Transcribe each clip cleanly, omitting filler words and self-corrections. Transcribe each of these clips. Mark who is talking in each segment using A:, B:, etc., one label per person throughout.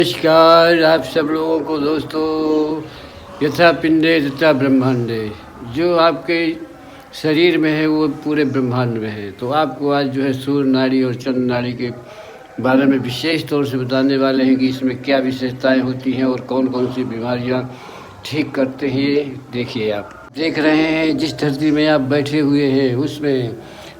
A: नमस्कार आप सब लोगों को दोस्तों। यथा पिंडे तथा ब्रह्मांडे, जो आपके शरीर में है वो पूरे ब्रह्मांड में है। तो आपको आज जो है सूर्य नाड़ी और चंद्र नाड़ी के बारे में विशेष तौर से बताने वाले हैं कि इसमें क्या विशेषताएं होती हैं और कौन कौन सी बीमारियां ठीक करते हैं। देखिए, आप देख रहे हैं जिस धरती में आप बैठे हुए हैं उसमें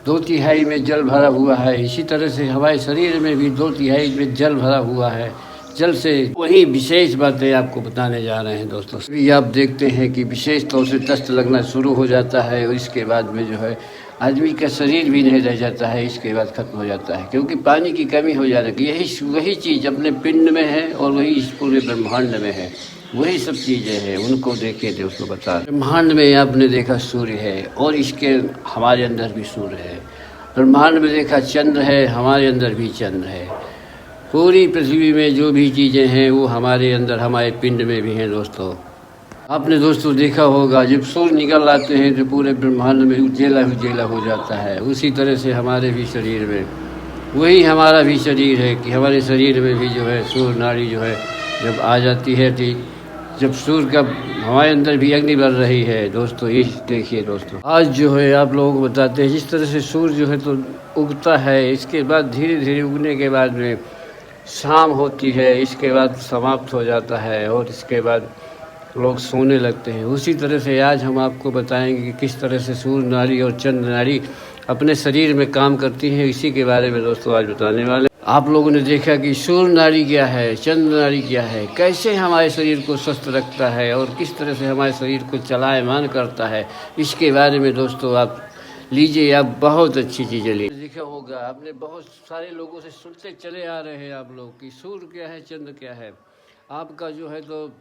A: 2/3 में जल भरा हुआ है। इसी तरह से हमारे शरीर में भी 2/3 में जल भरा हुआ है। जल से वही विशेष बातें आपको बताने जा रहे हैं दोस्तों। अभी आप देखते हैं कि विशेष तौर से दस्त लगना शुरू हो जाता है और इसके बाद में जो है आदमी का शरीर भी नहीं रह जाता है, इसके बाद खत्म हो जाता है, क्योंकि पानी की कमी हो जाने की वही चीज़ अपने पिंड में है और वही इस पूरे ब्रह्मांड में है। वही सब चीज़ें हैं, उनको देखे थे, उसको बता। ब्रह्मांड में आपने देखा सूर्य है और इसके हमारे अंदर भी सूर्य है। ब्रह्मांड में देखा चंद्र है, हमारे अंदर भी चंद्र है। पूरी पृथ्वी में जो भी चीज़ें हैं वो हमारे अंदर, हमारे पिंड में भी हैं दोस्तों। आपने दोस्तों देखा होगा जब सूर्य निकल आते हैं तो पूरे ब्रह्मांड में उजेला उजेला हो जाता है। उसी तरह से हमारे भी शरीर में, वही हमारा भी शरीर है कि हमारे शरीर में भी जो है सूर्य नाड़ी जो है जब आ जाती है तो जब सूर्य का हमारे अंदर भी अग्नि बढ़ रही है दोस्तों। ये देखिए दोस्तों, आज जो है आप लोगों को बताते हैं जिस तरह से सूर्य जो है तो उगता है, इसके बाद धीरे धीरे उगने के बाद में शाम होती है, इसके बाद समाप्त हो जाता है और इसके बाद लोग सोने लगते हैं। उसी तरह से आज हम आपको बताएंगे कि किस तरह से सूर्य नाड़ी और चंद्र नाड़ी अपने शरीर में काम करती हैं। इसी के बारे में दोस्तों आज बताने वाले। आप लोगों ने देखा कि सूर्य नाड़ी क्या है, चंद्र नाड़ी क्या है, कैसे हमारे शरीर को स्वस्थ रखता है और किस तरह से हमारे शरीर को चलायमान करता है। इसके बारे में दोस्तों आप लीजिए, आप बहुत अच्छी चीज़ें लीजिए। देखा होगा आपने, बहुत सारे लोगों से सुनते चले आ रहे हैं आप लोग कि सूर्य क्या है, चंद्र क्या है। आपका जो है तो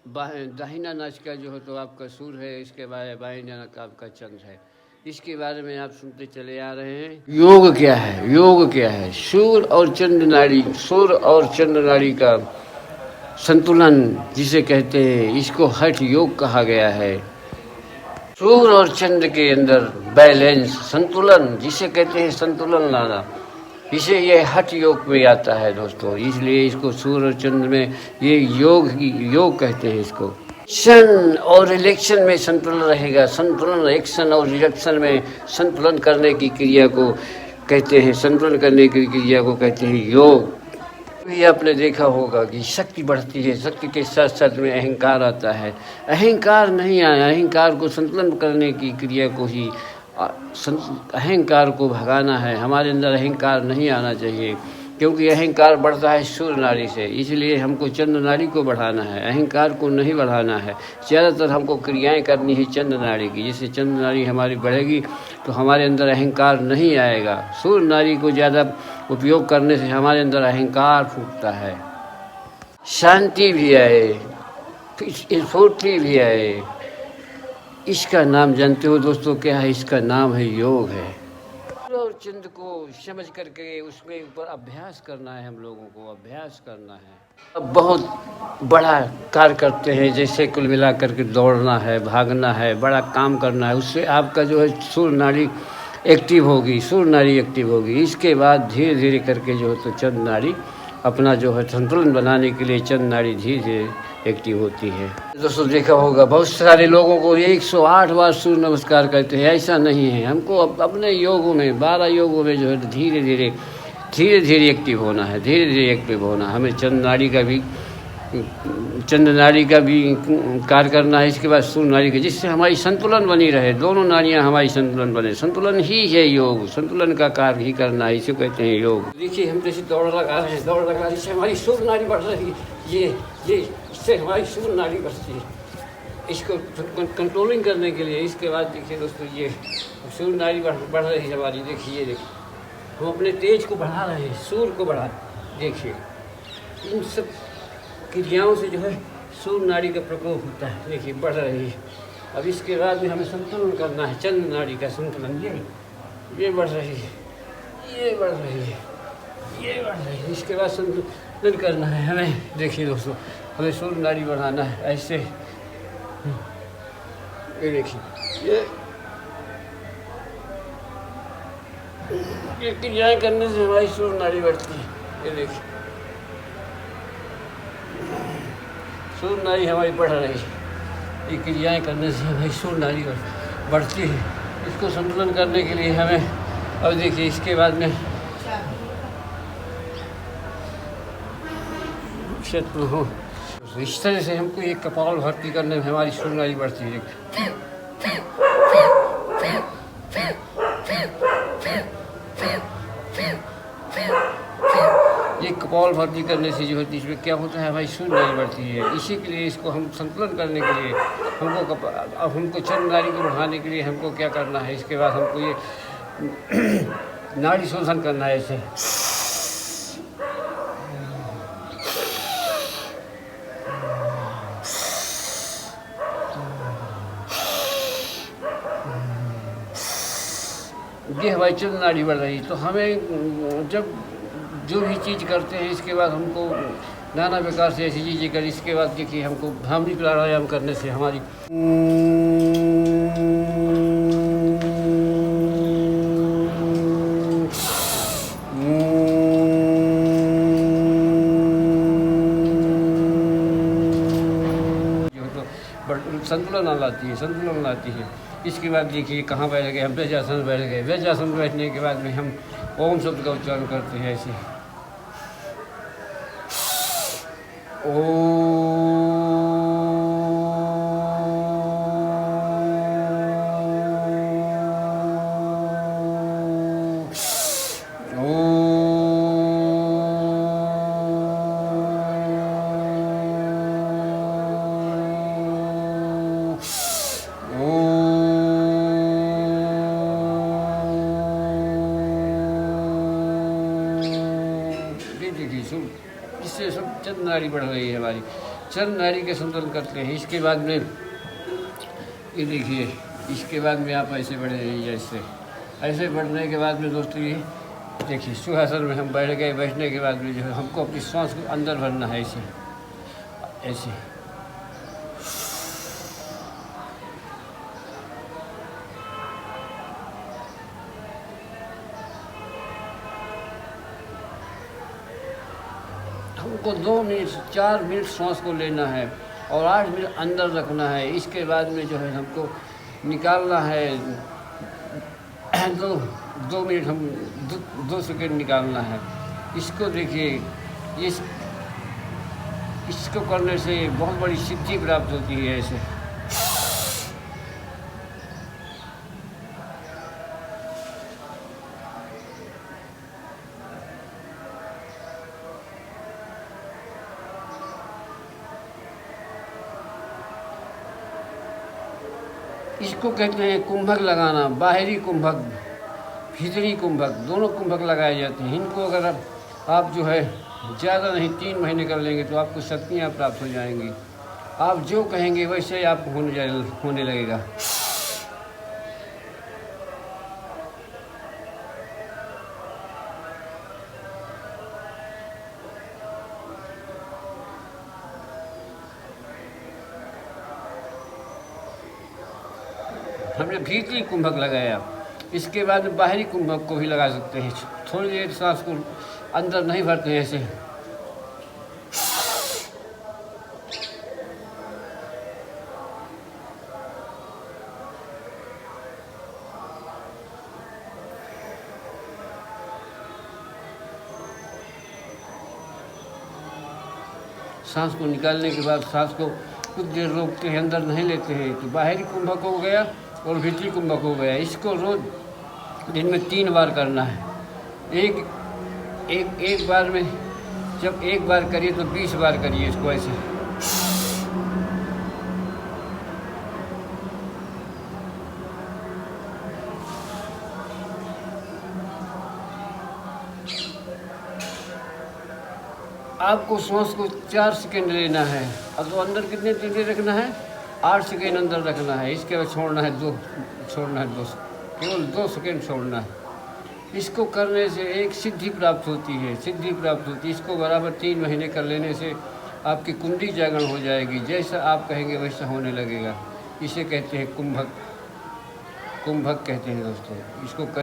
A: दाहिना नाच का जो है तो आपका सूर्य है, इसके बाद बाएं नाक का आपका चंद्र है। इसके बारे में आप सुनते चले आ रहे हैं। योग क्या है, योग क्या है, सूर्य और चंद्र नाड़ी, सूर्य और चंद्र नाड़ी का संतुलन जिसे कहते हैं, इसको हठ योग कहा गया है। सूर्य और चंद्र के अंदर बैलेंस, संतुलन जिसे कहते हैं, संतुलन लाना, इसे ये हठ योग में आता है दोस्तों। इसलिए इसको सूर्य और चंद्र में ये योग कहते हैं। इसको एक्शन और रिलेक्शन में संतुलन रहेगा। संतुलन, एक्शन और रिलेक्शन में संतुलन करने की क्रिया को कहते हैं, संतुलन करने की क्रिया को कहते हैं योग। ये आपने देखा होगा कि शक्ति बढ़ती है, शक्ति के साथ साथ में अहंकार आता है। अहंकार नहीं आया, अहंकार को संतुलन करने की क्रिया को ही अहंकार को भगाना है। हमारे अंदर अहंकार नहीं आना चाहिए, क्योंकि अहंकार बढ़ता है सूर्य नाड़ी से। इसलिए हमको चंद्र नाड़ी को बढ़ाना है, अहंकार को नहीं बढ़ाना है। ज़्यादातर हमको क्रियाएं करनी है चंद्र नाड़ी की। जिससे चंद्र नाड़ी हमारी बढ़ेगी तो हमारे अंदर अहंकार नहीं आएगा। सूर्य नाड़ी को ज़्यादा उपयोग करने से हमारे अंदर अहंकार फूटता है, शांति भी आए, स्फूर्ति भी आए। इसका नाम जानते हो दोस्तों क्या है? इसका नाम है योग है। और चंद्र को समझ करके उसमें ऊपर अभ्यास करना है, हम लोगों को अभ्यास करना है। अब बहुत बड़ा कार्य करते हैं, जैसे कुल मिला करके दौड़ना है, भागना है, बड़ा काम करना है। उससे आपका जो है सूर्य नाड़ी एक्टिव होगी, सूर्य नाड़ी एक्टिव होगी। इसके बाद धीरे धीरे करके जो है तो चंद्र नाड़ी अपना जो है संतुलन बनाने के लिए चंद्र नाड़ी धीरे धीरे एक्टिव होती है। दोस्तों देखा होगा बहुत सारे लोगों को 108 बार सूर्य नमस्कार करते हैं। ऐसा नहीं है, हमको अपने योगों में 12 योगों में जो है धीरे धीरे एक्टिव होना है, धीरे धीरे एक्टिव होना। हमें चंद्र नाड़ी का भी कार्य करना है। इसके बाद सूर्य नाड़ी का, जिससे हमारी संतुलन बनी रहे, दोनों नाड़ियाँ हमारी संतुलन बने। संतुलन ही है योग, संतुलन का कार्य ही करना है, इसे कहते हैं योग। देखिए हम जैसे दौड़ लगा रहे हैं, दौड़ लगा रही से हमारी सूर्य नाड़ी बढ़ रही है, ये इससे हमारी सूर्य नाड़ी बढ़ती है। इसको कंट्रोलिंग करने के लिए इसके बाद देखिए दोस्तों, ये सूर्य नाड़ी बढ़ रही है हमारी। देखिए हम अपने तेज को बढ़ा रहे हैं, सूर्य को बढ़ा। देखिए इन सब क्रियाओं से जो है सूर्य नाड़ी का प्रकोप होता है। देखिए बढ़ रही है। अब इसके बाद में हमें संतुलन करना है, चंद्र नाड़ी का संतुलन। ये बढ़ रही है, ये बढ़ रही है, ये बढ़ रही है। इसके बाद संतुलन करना है हमें। देखिए दोस्तों, हमें सूर्य नाड़ी बढ़ाना है ऐसे। ये देखिए, ये क्रियाएँ करने से हमारी सूर्य नाड़ी बढ़ती है। ये देखिए सूर्य नाड़ी हमारी बढ़ रही है। ये क्रियाएँ करने से हमारी सूर्य नाड़ी बढ़ती है। इसको संतुलन करने के लिए हमें, और देखिए इसके बाद में क्षेत्र हो, इस तरह से हमको एक कपाल भर्ती करने में हमारी सूर्य नाड़ी बढ़ती है। ये कपाल भर्ती करने से जो होती है इसमें क्या होता है, हमारी सूर्य नाड़ी बढ़ती है। इसी के लिए इसको हम संतुलन करने के लिए हमको चंद्र नाड़ी को बढ़ाने के लिए हमको क्या करना है, इसके बाद हमको ये नाड़ी शोधन करना है। ऐसे ये हमारी चंद्र नाड़ी बढ़ रही। तो हमें जब जो भी चीज़ करते हैं इसके बाद हमको नाना प्रकार से ऐसी चीज़ें कर, इसके बाद देखिए हमको भ्रामरी प्राणायाम करने से हमारी संतुलन लाती है, संतुलन लाती है। इसके बाद देखिए कहाँ बैठ गए हम, वज्रासन बैठ गए। वज्रासन बैठने के बाद में हम ओम शब्द का उच्चारण करते हैं ऐसे ओ। इससे सब चंद्र नाड़ी बढ़ रही है हमारी। चंद्र नाड़ी के संतुलन करते हैं। इसके बाद में ये देखिए, इसके बाद में आप ऐसे बढ़ रही ऐसे ऐसे बढ़ने के बाद में दोस्तों ये देखिए सुखासन में हम बैठ गए। बैठने के बाद में जो है हमको अपनी सांस को अंदर भरना है ऐसे ऐसे। हमको 2 मिनट 4 मिनट सांस को लेना है और 8 मिनट अंदर रखना है। इसके बाद में जो है हमको निकालना है 2 मिनट, हम 2 सेकेंड निकालना है। इसको देखिए, इसको करने से बहुत बड़ी सिद्धि प्राप्त होती है ऐसे। इसको कहते हैं कुंभक लगाना। बाहरी कुंभक, भीतरी कुंभक, दोनों कुंभक लगाए जाते हैं। इनको अगर आप जो है ज़्यादा नहीं 3 महीने कर लेंगे तो आपको शक्तियाँ प्राप्त हो जाएंगी। आप जो कहेंगे वैसे ही आप होने लगेगा। हमने भीतरी कुंभक लगाया। इसके बाद बाहरी कुंभक को भी लगा सकते हैं। थोड़ी देर सांस को अंदर नहीं भरते हैं ऐसे। सांस को निकालने के बाद सांस को कुछ देर रोकते हैं, अंदर नहीं लेते हैं। तो बाहरी कुंभक हो गया और भीतरी कुंभक हो गया। इसको रोज दिन में 3 बार करना है। एक बार में, जब एक बार करिए तो 20 बार करिए इसको ऐसे। आपको सांस को 4 सेकेंड लेना है। अब तो अंदर कितने देर रखना है? 8 सेकेंड अंदर रखना है। इसके बाद छोड़ना है 2, केवल 2 सेकेंड छोड़ना है। इसको करने से एक सिद्धि प्राप्त होती है, सिद्धि प्राप्त होती है। इसको बराबर 3 महीने कर लेने से आपकी कुंडली जागरण हो जाएगी। जैसा आप कहेंगे वैसा होने लगेगा। इसे कहते हैं कुंभक, कुंभक कहते हैं दोस्तों इसको।